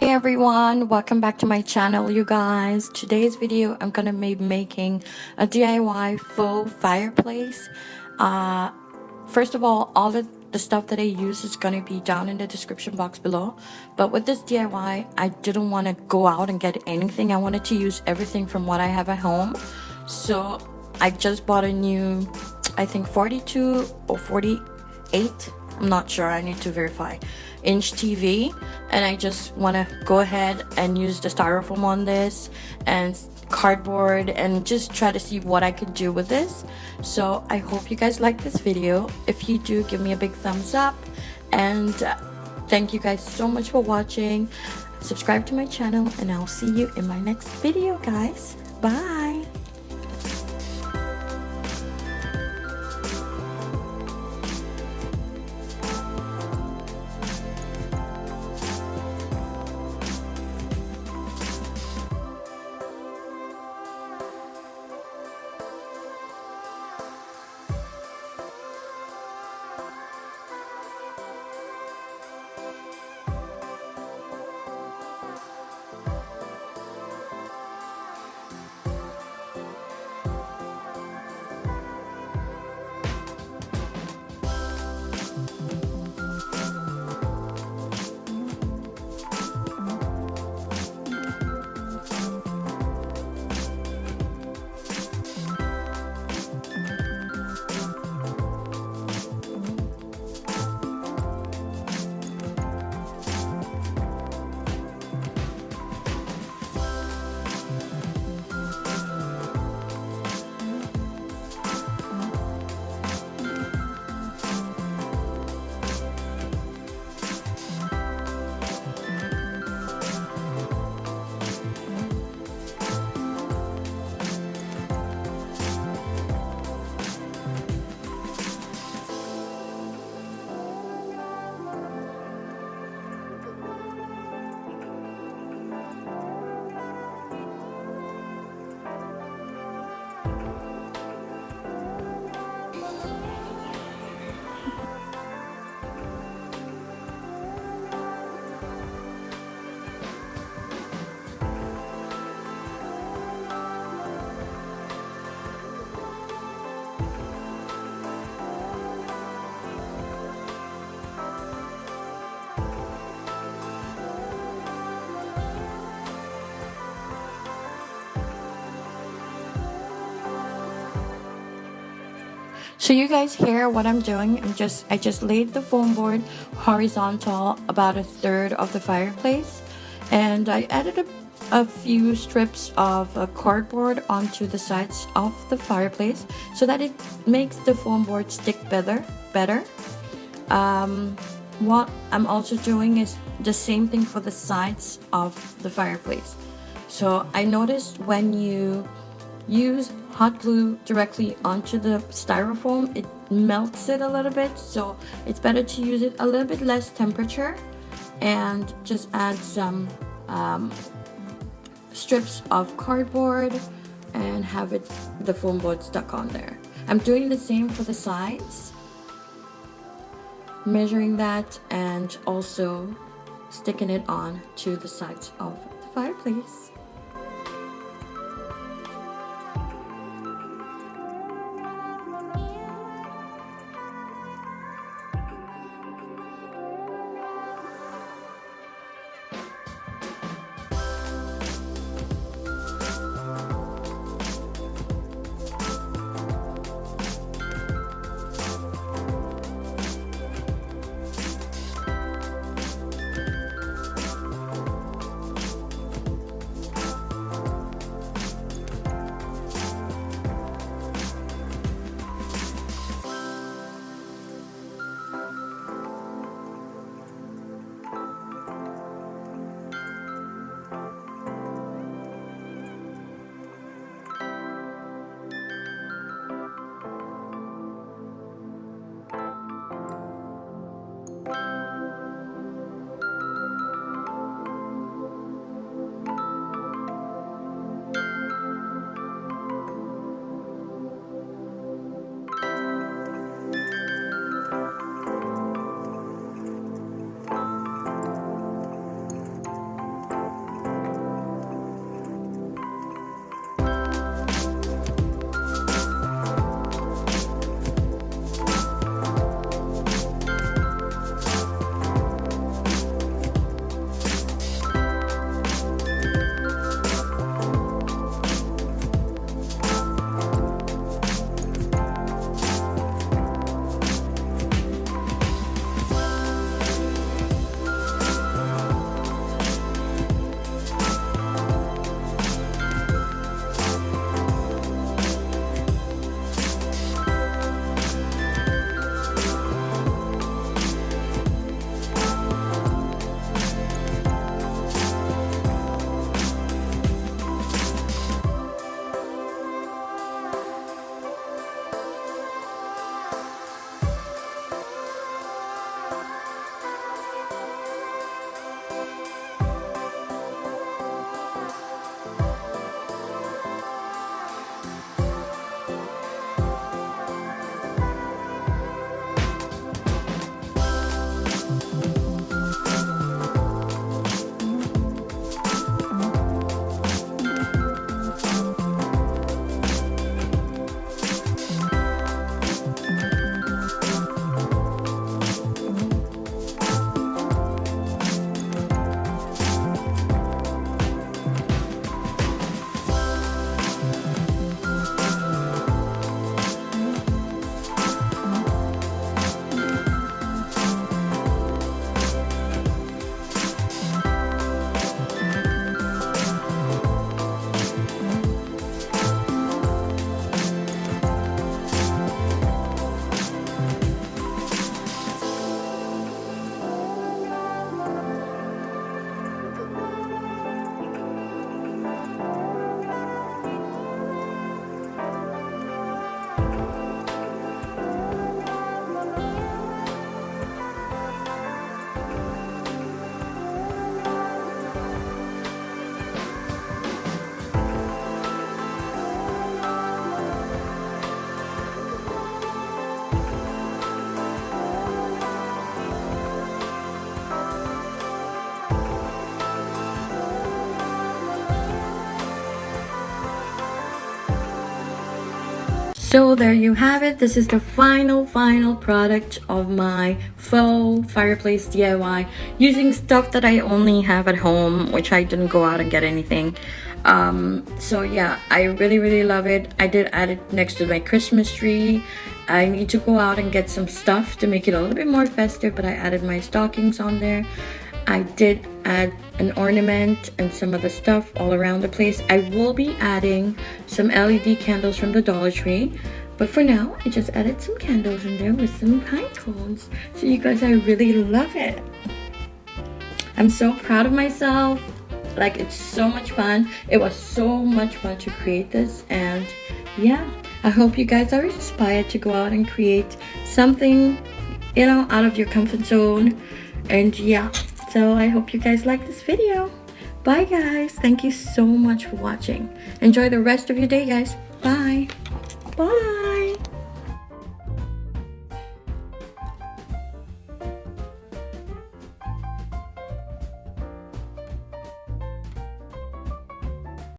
Hey everyone, welcome back to my channel, you guys. Today's video, I'm gonna be making a DIY faux fireplace. First of all of the stuff that I use is gonna be down in the description box below. But with this DIY, I didn't want to go out and get anything. I wanted to use everything from what I have at home. So I just bought a new, I think 42 or 48, I'm not sure, I need to verify, inch TV, and I just want to go ahead and use the styrofoam on this and cardboard and just try to see what I can do with this. So I hope you guys like this video. If you do, give me a big thumbs up, and thank you guys so much for watching. Subscribe to my channel and I'll see you in my next video, guys. Bye. So you guys hear what I'm doing? I just laid the foam board horizontal about 1/3 of the fireplace, and I added a few strips of cardboard onto the sides of the fireplace so that it makes the foam board stick better. What I'm also doing is the same thing for the sides of the fireplace. So I noticed when you use hot glue directly onto the styrofoam, it melts it a little bit, so it's better to use it a little bit less temperature and just add some strips of cardboard and have the foam board stuck on there. I'm doing the same for the sides, measuring that and also sticking it on to the sides of the fireplace. So there you have it. This is the final product of my faux fireplace DIY using stuff that I only have at home, which I didn't go out and get anything. So yeah, I really love it. I did add it next to my Christmas tree. I need to go out and get some stuff to make it a little bit more festive, but I added my stockings on there. I did add an ornament and some other stuff all around the place. I will be adding some LED candles from the Dollar Tree, but for now I just added some candles in there with some pine cones. So you guys, I really love it. I'm so proud of myself. Like, it's so much fun. It was so much fun to create this, and yeah, I hope you guys are inspired to go out and create something, you know, out of your comfort zone. And yeah, so I hope you guys like this video. Bye guys. Thank you so much for watching. Enjoy the rest of your day, guys. Bye. Bye.